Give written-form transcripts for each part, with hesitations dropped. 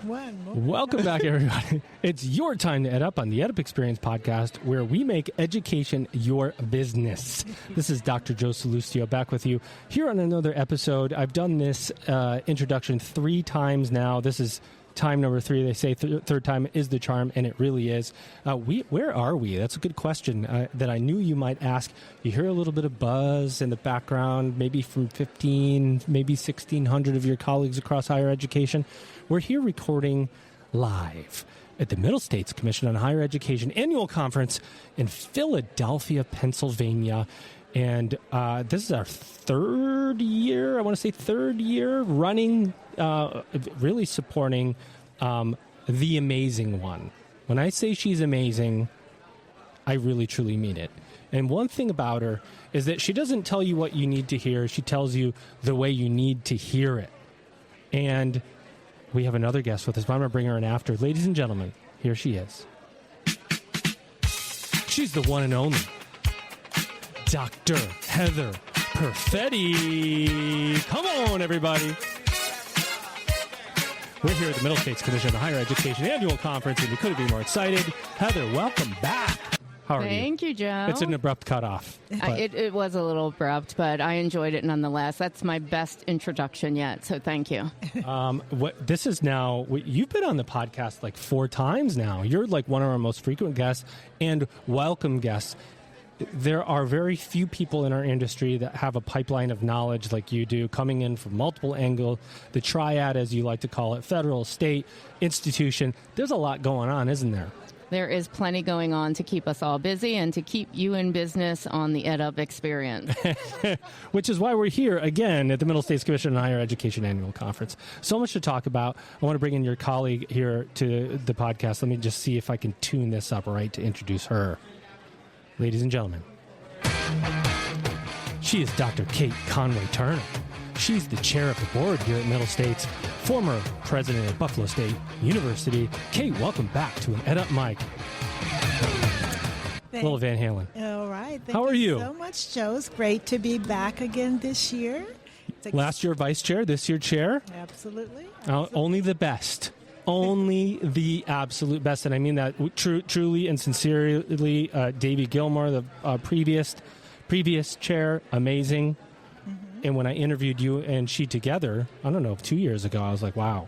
Welcome back, everybody. It's your time to Ed Up on the Ed Up Experience podcast, where we make education your business. This is Dr. Joe Salustio back with you here on another episode. I've done this introduction 3 times now. This is time number 3. They say third time is the charm, and it really is. Where are we? That's a good question that I knew you might ask. You hear a little bit of buzz in the background, maybe from 15, maybe 1,600 of your colleagues across higher education. We're here recording live at the Middle States Commission on Higher Education annual conference in Philadelphia, Pennsylvania. And this is our third year running, really supporting the amazing one. When I say she's amazing, I really, truly mean it. And one thing about her is that she doesn't tell you what you need to hear. She tells you the way you need to hear it. And we have another guest with us, but I'm going to bring her in after. Ladies and gentlemen, here she is. She's the one and only Dr. Heather Perfetti. Come on, everybody. We're here at the Middle States Commission on Higher Education annual conference, and we couldn't be more excited. Heather, welcome back. How are you? Thank you, Joe. It's an abrupt cutoff. It was a little abrupt, but I enjoyed it nonetheless. That's my best introduction yet, so thank you. This is now, you've been on the podcast like 4 times now. You're like one of our most frequent guests and welcome guests. There are very few people in our industry that have a pipeline of knowledge like you do, coming in from multiple angles, the triad, as you like to call it, federal, state, institution. There's a lot going on, isn't there? There is plenty going on to keep us all busy and to keep you in business on the Ed Up Experience. Which is why we're here again at the Middle States Commission on Higher Education Annual Conference. So much to talk about. I want to bring in your colleague here to the podcast. Let me just see if I can tune this up right to introduce her. Ladies and gentlemen, she is Dr. Kate Conway Turner. She's the chair of the board here at Middle States, former president of Buffalo State University. Kate, welcome back to an Ed Up Mic. Little Van Halen. All right. How are you? So much, Joe. It's great to be back again this year. Last year vice chair, this year chair. Absolutely. Only the best. Only the absolute best. And I mean that truly and sincerely. Davey Gilmore, the previous chair, amazing. And when I interviewed you and she together, I don't know, 2 years ago, I was like, wow,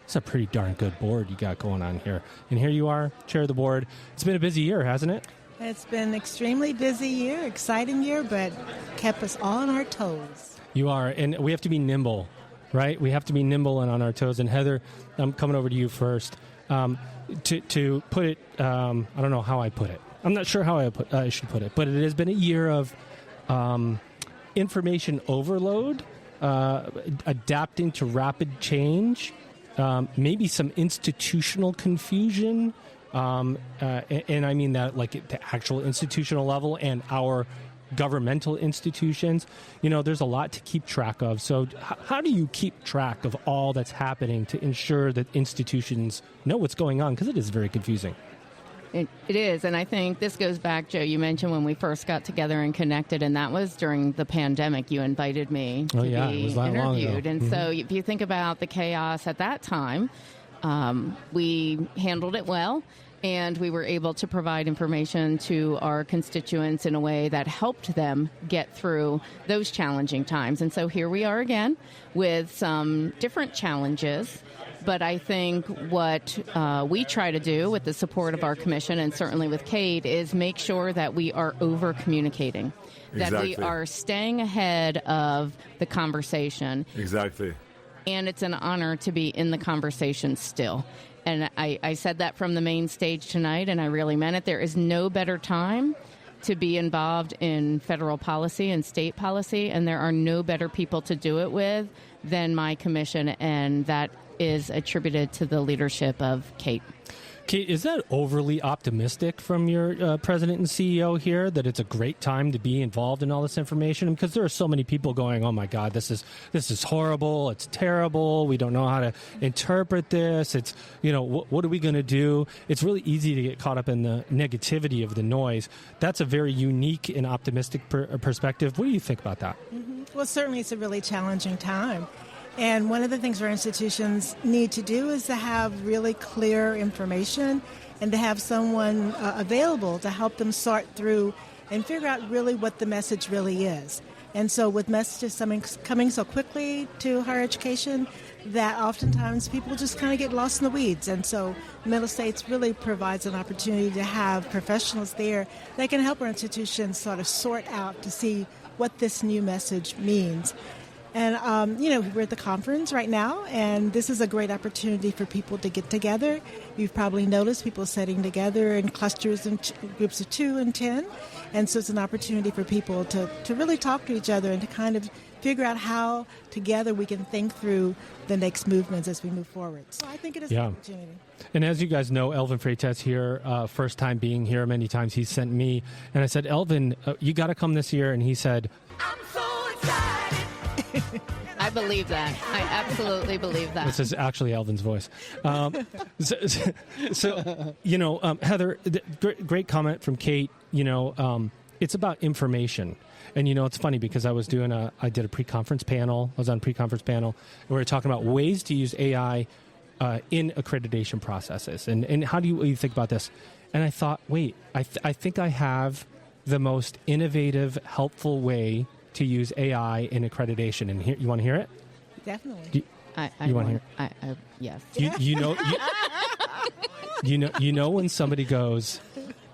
it's a pretty darn good board you got going on here. And here you are, chair of the board. It's been a busy year, hasn't it? It's been an extremely busy year, exciting year, but kept us all on our toes. You are, and we have to be nimble, right? We have to be nimble and on our toes. And Heather, I'm coming over to you first. To put it, I don't know how I put it. I'm not sure how I should put it, but it has been a year of information overload, adapting to rapid change, maybe some institutional confusion, and I mean that like at the actual institutional level and our governmental institutions. You know, there's a lot to keep track of. So how do you keep track of all that's happening to ensure that institutions know what's going on? Because it is very confusing. It is, and I think this goes back, Joe, you mentioned when we first got together and connected, and that was during the pandemic. You invited me to be interviewed. And so if you think about the chaos at that time, we handled it well, and we were able to provide information to our constituents in a way that helped them get through those challenging times. And so here we are again with some different challenges. But I think what we try to do with the support of our commission and certainly with Kate is make sure that we are over-communicating, that we are staying ahead of the conversation. Exactly. And it's an honor to be in the conversation still. And I said that from the main stage tonight, and I really meant it. There is no better time to be involved in federal policy and state policy, and there are no better people to do it with than my commission, and that is attributed to the leadership of Kate. Kate, is that overly optimistic from your president and CEO here, that it's a great time to be involved in all this information? Because there are so many people going, oh my God, this is horrible, it's terrible, we don't know how to interpret this, it's, you know, what are we going to do? It's really easy to get caught up in the negativity of the noise. That's a very unique and optimistic perspective. What do you think about that? Mm-hmm. Well, certainly it's a really challenging time. And one of the things our institutions need to do is to have really clear information and to have someone available to help them sort through and figure out really what the message really is. And so with messages coming so quickly to higher education, that oftentimes people just kind of get lost in the weeds. And so Middle States really provides an opportunity to have professionals there that can help our institutions sort of sort out to see what this new message means. And, we're at the conference right now, and this is a great opportunity for people to get together. You've probably noticed people sitting together in clusters and groups of 2 and 10. And so it's an opportunity for people to really talk to each other and to kind of figure out how together we can think through the next movements as we move forward. So I think it is an opportunity. And as you guys know, Elvin Freitas here, first time being here. Many times he sent me, and I said, Elvin, you got to come this year. And he said, I'm so excited. I believe that. I absolutely believe that. This is actually Elvin's voice. Heather, great comment from Kate. It's about information. And, it's funny because I did a pre-conference panel. I was on a pre-conference panel, and we were talking about ways to use AI in accreditation processes. And how do you think about this? And I thought, wait, I think I have the most innovative, helpful way to use AI in accreditation. And here, you want to hear it? Definitely. You want to hear it? Yes. You know when somebody goes,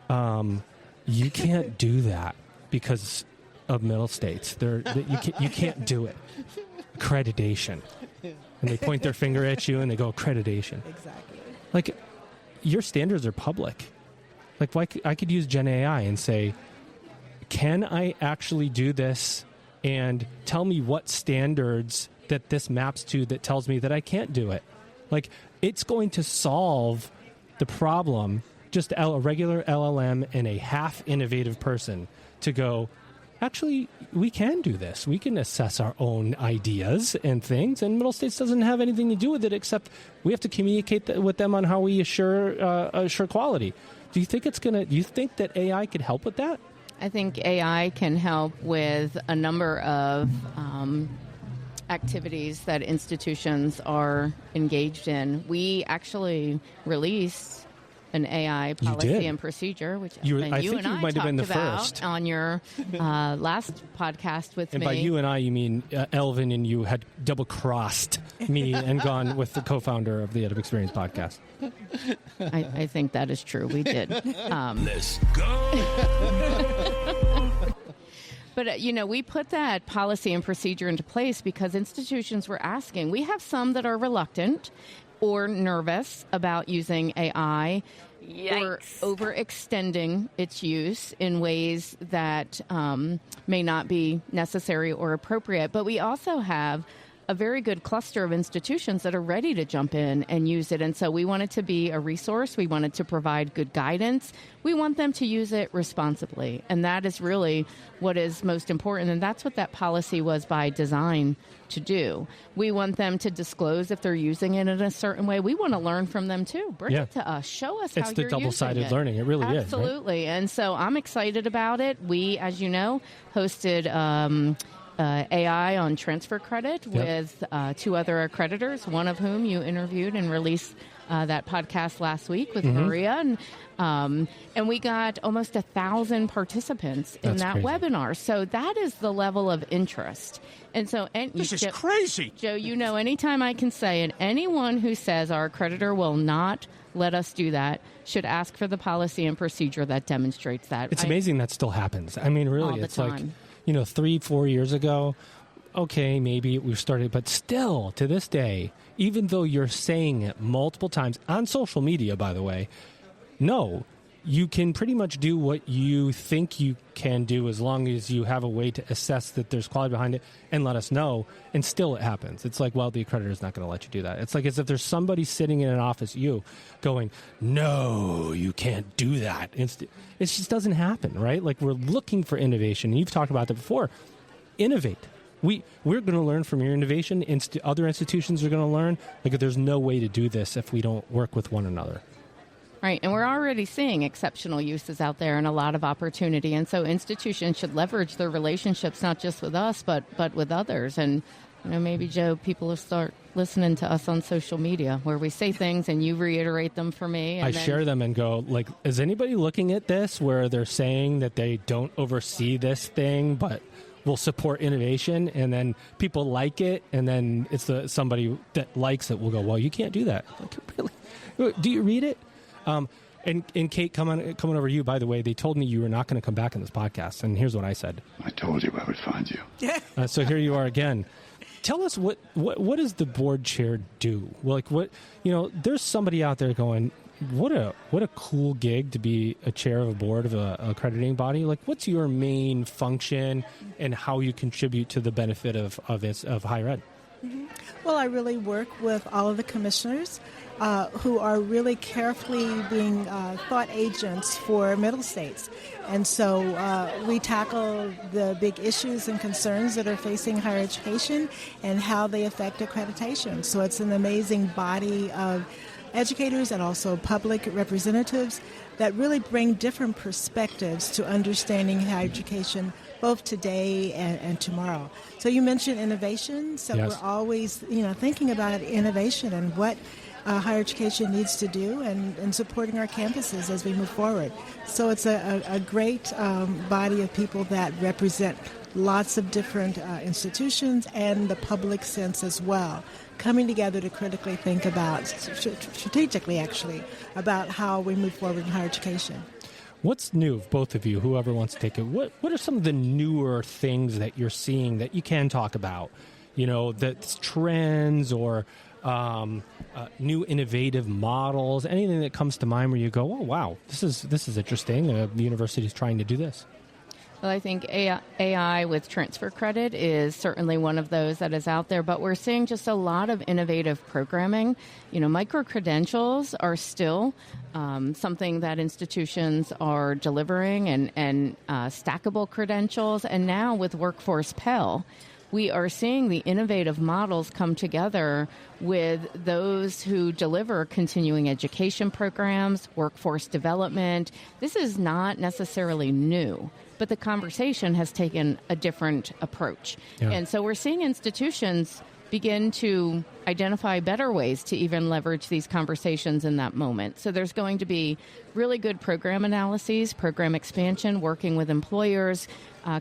you can't do that because of Middle States. You can't do it. Accreditation. And they point their finger at you and they go, accreditation. Exactly. Like, your standards are public. Like, I could use Gen AI and say, can I actually do this? And tell me what standards that this maps to that tells me that I can't do it. Like, it's going to solve the problem, just a regular LLM and a half-innovative person to go, actually, we can do this. We can assess our own ideas and things, and Middle States doesn't have anything to do with it except we have to communicate with them on how we assure quality. Do you think that AI could help with that? I think AI can help with a number of activities that institutions are engaged in. We actually released an AI policy and procedure, which you and I might have been the about first on your last podcast with me. And by you and I, you mean Elvin and you had double-crossed me and gone with the co-founder of the Ed Up Experience podcast. I think that is true. We did. Let's go! But, we put that policy and procedure into place because institutions were asking. We have some that are reluctant or nervous about using AI. Yikes. Or overextending its use in ways that may not be necessary or appropriate. But we also have a very good cluster of institutions that are ready to jump in and use it. And so we want it to be a resource. We want it to provide good guidance. We want them to use it responsibly. And that is really what is most important. And that's what that policy was by design to do. We want them to disclose if they're using it in a certain way. We want to learn from them too. Bring it to us. Show us how you're using it. It's the double-sided learning. It really is. Absolutely. Right? And so I'm excited about it. We, as you know, hosted AI on transfer credit with 2 other accreditors, one of whom you interviewed and released that podcast last week with Maria. And we got almost 1,000 participants in that webinar. So that is the level of interest. And so, this is crazy. Joe, anytime I can say, and anyone who says our accreditor will not let us do that should ask for the policy and procedure that demonstrates that. It's amazing that still happens. I mean, really, it's time. Like, 3-4 years ago, okay, maybe we started, but still, to this day, even though you're saying it multiple times on social media, by the way, no, you can pretty much do what you think you can do as long as you have a way to assess that there's quality behind it and let us know, and still it happens. It's like, well, the accreditor is not going to let you do that. It's like as if there's somebody sitting in an office, going, no, you can't do that. It just doesn't happen, right? Like, we're looking for innovation. You've talked about that before. Innovate. We're going to learn from your innovation. Other institutions are going to learn. Like, there's no way to do this if we don't work with one another. Right, and we're already seeing exceptional uses out there and a lot of opportunity. And so institutions should leverage their relationships, not just with us, but with others. And maybe, Joe, people will start listening to us on social media where we say things and you reiterate them for me. And I share them and go, like, is anybody looking at this where they're saying that they don't oversee this thing, but will support innovation? And then people like it. And then it's somebody that likes it will go, well, you can't do that. Like, really? Do you read it? And Kate, coming over to you, by the way, they told me you were not going to come back in this podcast. And here's what I said. I told you I would find you. So here you are again. Tell us what does the board chair do? Like there's somebody out there going, what a cool gig to be a chair of a board of a accrediting body. Like, what's your main function and how you contribute to the benefit of higher ed? Mm-hmm. Well, I really work with all of the commissioners who are really carefully being thought agents for middle states. And so we tackle the big issues and concerns that are facing higher education and how they affect accreditation. So it's an amazing body of educators and also public representatives that really bring different perspectives to understanding higher education both today and tomorrow. So you mentioned innovation. So yes. We're always thinking about innovation and what higher education needs to do and supporting our campuses as we move forward. So it's a great body of people that represent lots of different institutions and the public sense as well, coming together to critically think about, strategically actually, about how we move forward in higher education. What's new, both of you, whoever wants to take it? What are some of the newer things that you're seeing that you can talk about? That's trends or new innovative models, anything that comes to mind where you go, oh, wow, this is interesting. The university is trying to do this. Well, I think AI with transfer credit is certainly one of those that is out there, but we're seeing just a lot of innovative programming. Micro-credentials are still something that institutions are delivering and stackable credentials. And now with Workforce Pell, we are seeing the innovative models come together with those who deliver continuing education programs, workforce development. This is not necessarily new, but the conversation has taken a different approach. Yeah. And so we're seeing institutions begin to identify better ways to even leverage these conversations in that moment. So there's going to be really good program analyses, program expansion, working with employers,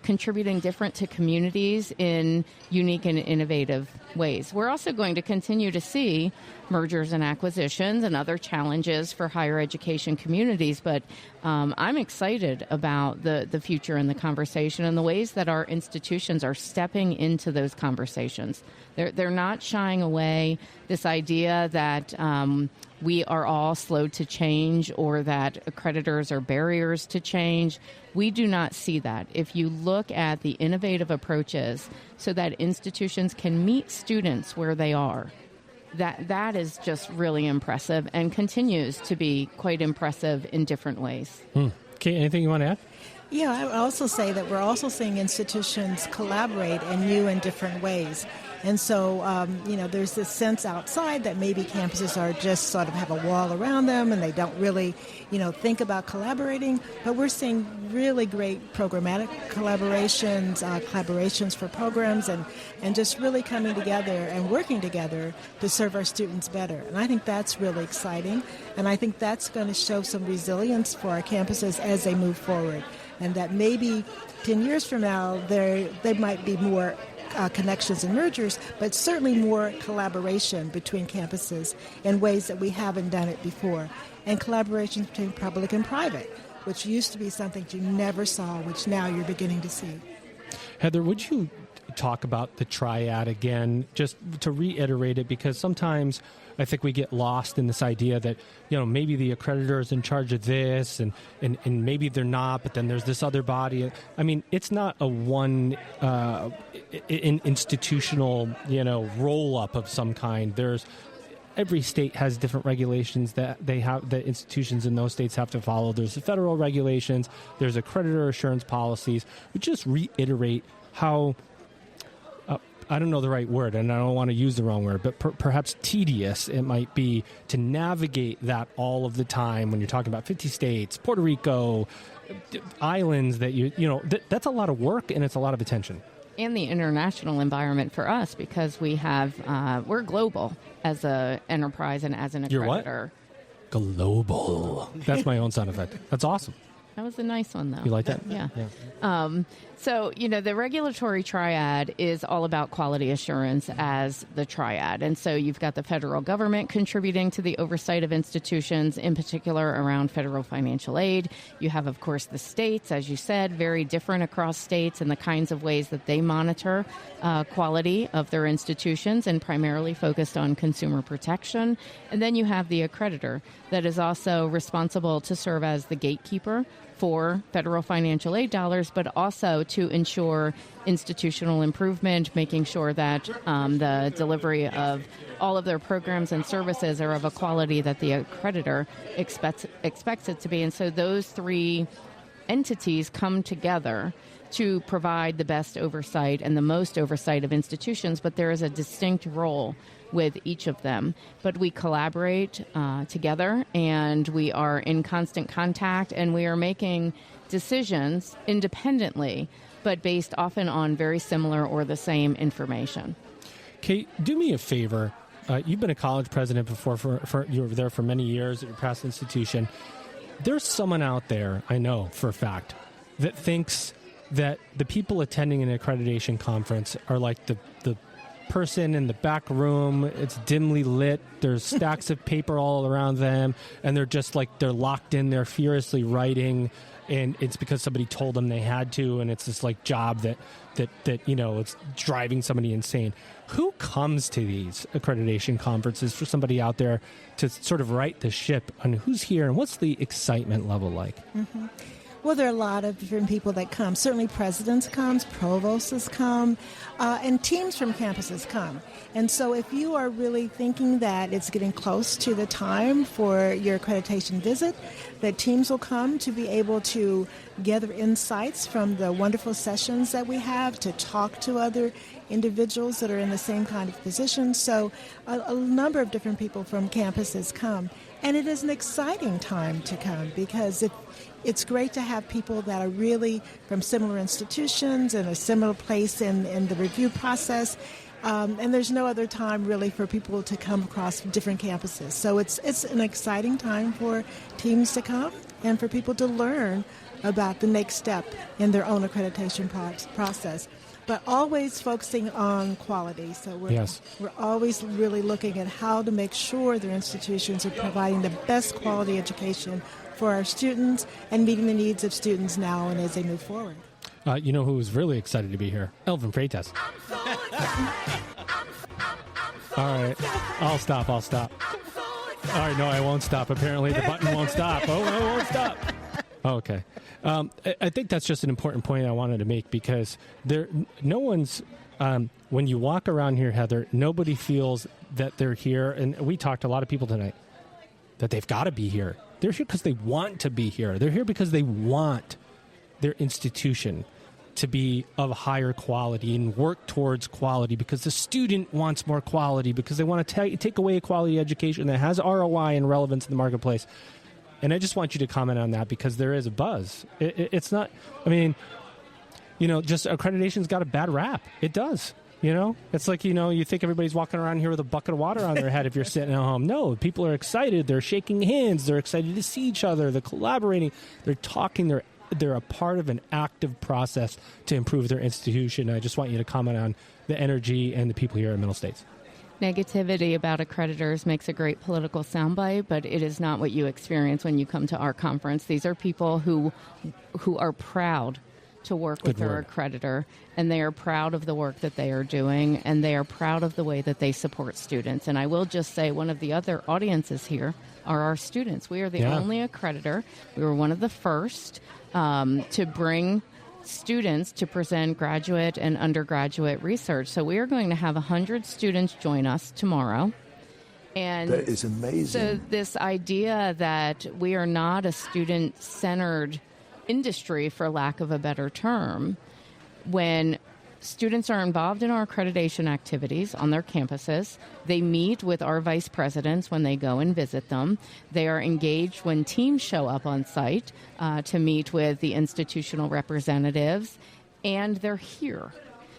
contributing different to communities in unique and innovative ways. We're also going to continue to see mergers and acquisitions and other challenges for higher education communities, but I'm excited about the future and the conversation and the ways that our institutions are stepping into those conversations. They're not shying away this idea that we are all slow to change or that accreditors are barriers to change. We do not see that. If you look at the innovative approaches so that institutions can meet students where they are, that is just really impressive and continues to be quite impressive in different ways. Kate, anything you want to add? Yeah, I would also say that we're also seeing institutions collaborate in new and different ways. And so, there's this sense outside that maybe campuses are just sort of have a wall around them and they don't really, think about collaborating. But we're seeing really great programmatic collaborations for programs and just really coming together and working together to serve our students better. And I think that's really exciting. And I think that's going to show some resilience for our campuses as they move forward. And that maybe 10 years from now, there might be more connections and mergers, but certainly more collaboration between campuses in ways that we haven't done it before. And collaborations between public and private, which used to be something you never saw, which now you're beginning to see. Heather, would you talk about the triad again, just to reiterate it, because sometimes I think we get lost in this idea that, maybe the accreditor is in charge of this and maybe they're not, but then there's this other body. I mean, it's not a one institutional, roll-up of some kind. Every state has different regulations that the institutions in those states have to follow. There's the federal regulations. There's accreditor assurance policies. We just reiterate how, I don't know the right word, and I don't want to use the wrong word, but perhaps tedious it might be to navigate that all of the time when you're talking about 50 states, Puerto Rico, islands that that's a lot of work and it's a lot of attention. and the international environment for us, because we're global as an enterprise and as an accreditor. You're what? Global. That's my own sound effect. That's awesome. That was a nice one, though. You like that? Yeah. So, the regulatory triad is all about quality assurance as the triad. And so you've got the federal government contributing to the oversight of institutions, in particular around federal financial aid. You have, of course, the states, as you said, very different across states and the kinds of ways that they monitor quality of their institutions, and primarily focused on consumer protection. And then you have the accreditor that is also responsible to serve as the gatekeeper for federal financial aid dollars, but also to ensure institutional improvement, making sure that the delivery of all of their programs and services are of a quality that the accreditor expects it to be. And so those three entities come together to provide the best oversight and the most oversight of institutions, but there is a distinct role with each of them. But we collaborate together, and we are in constant contact, and we are making decisions independently, but based often on very similar or the same information. Kate, do me a favor. You've been a college president before. You were there for many years at your past institution. There's someone out there, I know for a fact, that thinks that the people attending an accreditation conference are like the person in the back room. It's dimly lit. There's stacks of paper all around them, and they're just like, they're locked in. They're furiously writing, and it's because somebody told them they had to, and it's this like job that it's driving somebody insane. Who comes to these accreditation conferences for somebody out there to sort of right the ship on who's here and what's the excitement level like? Mm-hmm. Well, there are a lot of different people that come. Certainly presidents come, provosts come, and teams from campuses come. And so if you are really thinking that it's getting close to the time for your accreditation visit, that teams will come to be able to gather insights from the wonderful sessions that we have, to talk to other individuals that are in the same kind of position. So a number of different people from campuses come. And it is an exciting time to come, because it's great to have people that are really from similar institutions and a similar place in the review process. And there's no other time really for people to come across different campuses. So it's an exciting time for teams to come and for people to learn about the next step in their own accreditation process. But always focusing on quality. So we're always really looking at how to make sure their institutions are providing the best quality education for our students and meeting the needs of students now and as they move forward. You know who was really excited to be here? Elvin Freitas. All right. I'll stop. All right, no, I won't stop. Apparently the button won't stop. Oh, I won't stop. Okay. I think that's just an important point I wanted to make, because no one's, when you walk around here, Heather, nobody feels that they're here. And we talked to a lot of people tonight that they've got to be here. They're here because they want to be here. They're here because they want their institution to be of higher quality and work towards quality, because the student wants more quality, because they want to take away a quality education that has ROI and relevance in the marketplace. And I just want you to comment on that, because there is a buzz. It's not, I mean, just accreditation's got a bad rap. It does. It's like, you think everybody's walking around here with a bucket of water on their head if you're sitting at home. No, people are excited. They're shaking hands. They're excited to see each other. They're collaborating. They're talking. They're a part of an active process to improve their institution. I just want you to comment on the energy and the people here at Middle States. Negativity about accreditors makes a great political soundbite, but it is not what you experience when you come to our conference. These are people who are proud to work with their accreditor, and they are proud of the work that they are doing, and they are proud of the way that they support students. And I will just say, one of the other audiences here are our students. We are the only accreditor. We were one of the first to bring students to present graduate and undergraduate research. So we are going to have 100 students join us tomorrow. And that is amazing. So this idea that we are not a student-centered industry, for lack of a better term, when students are involved in our accreditation activities on their campuses, they meet with our vice presidents when they go and visit them. They are engaged when teams show up on site to meet with the institutional representatives, and they're here.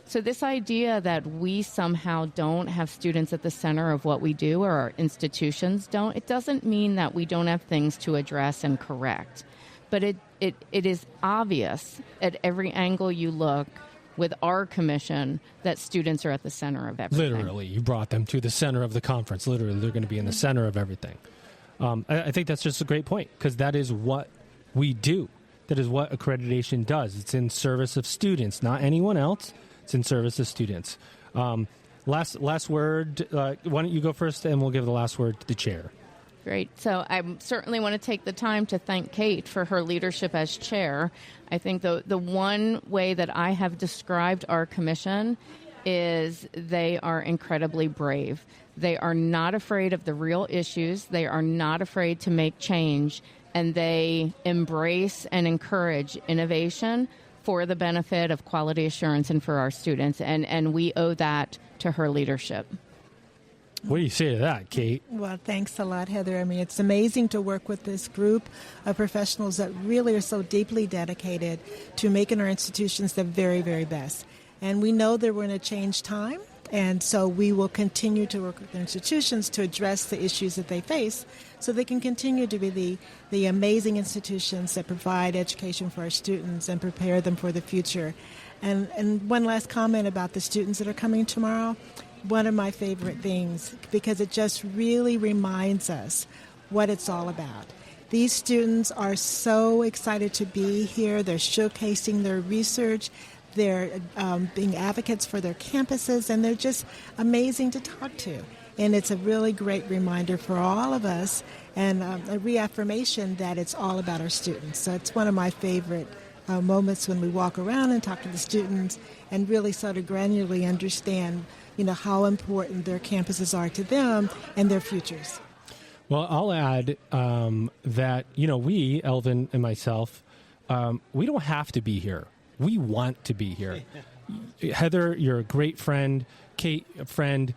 So this idea that we somehow don't have students at the center of what we do, or our institutions don't, it doesn't mean that we don't have things to address and correct. But it is obvious at every angle you look with our commission that students are at the center of everything. Literally, you brought them to the center of the conference. Literally, they're going to be in the center of everything. I think that's just a great point, because that is what we do. That is what accreditation does. It's in service of students, not anyone else. It's in service of students. Last word. Why don't you go first, and we'll give the last word to the chair. Great. So I certainly want to take the time to thank Kate for her leadership as chair. I think the one way that I have described our commission is they are incredibly brave. They are not afraid of the real issues. They are not afraid to make change, and they embrace and encourage innovation for the benefit of quality assurance and for our students. And we owe that to her leadership. What do you say to that, Kate? Well, thanks a lot, Heather. I mean, it's amazing to work with this group of professionals that really are so deeply dedicated to making our institutions the very, very best. And we know that we're in a changed time, and so we will continue to work with the institutions to address the issues that they face so they can continue to be the amazing institutions that provide education for our students and prepare them for the future. And one last comment about the students that are coming tomorrow. One of my favorite things, because it just really reminds us what it's all about. These students are so excited to be here. They're showcasing their research. They're being advocates for their campuses, and they're just amazing to talk to. And it's a really great reminder for all of us, and a reaffirmation that it's all about our students. So it's one of my favorite moments when we walk around and talk to the students and really sort of granularly understand how important their campuses are to them and their futures. Well, I'll add that, we, Elvin and myself, we don't have to be here. We want to be here. Heather, you're a great friend. Kate, a friend.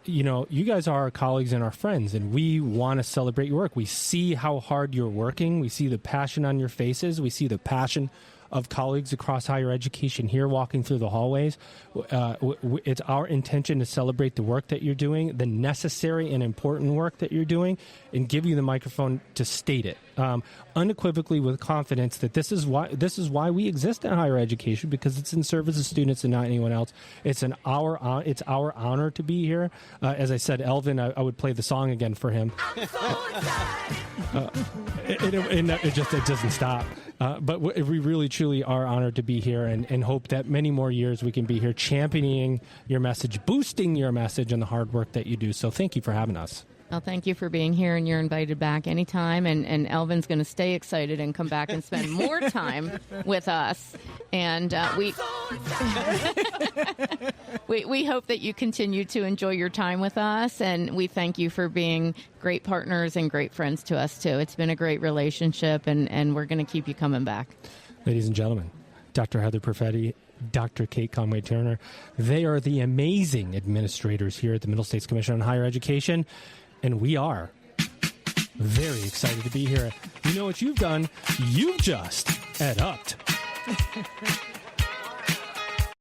You guys are our colleagues and our friends, and we want to celebrate your work. We see how hard you're working. We see the passion on your faces. We see the passion of colleagues across higher education here walking through the hallways. It's our intention to celebrate the work that you're doing, the necessary and important work that you're doing, and give you the microphone to state it unequivocally with confidence that this is why we exist in higher education, because it's in service of students and not anyone else. It's our honor to be here. As I said, Elvin, I would play the song again for him. It doesn't stop. But we really, truly are honored to be here, and hope that many more years we can be here championing your message, boosting your message, and the hard work that you do. So thank you for having us. Well, thank you for being here, and you're invited back anytime. And Elvin's going to stay excited and come back and spend more time with us. And we hope that you continue to enjoy your time with us. And we thank you for being great partners and great friends to us, too. It's been a great relationship, and we're going to keep you coming back. Ladies and gentlemen, Dr. Heather Perfetti, Dr. Kate Conway-Turner, they are the amazing administrators here at the Middle States Commission on Higher Education. And we are very excited to be here. You know what you've done? You've just ed-upped.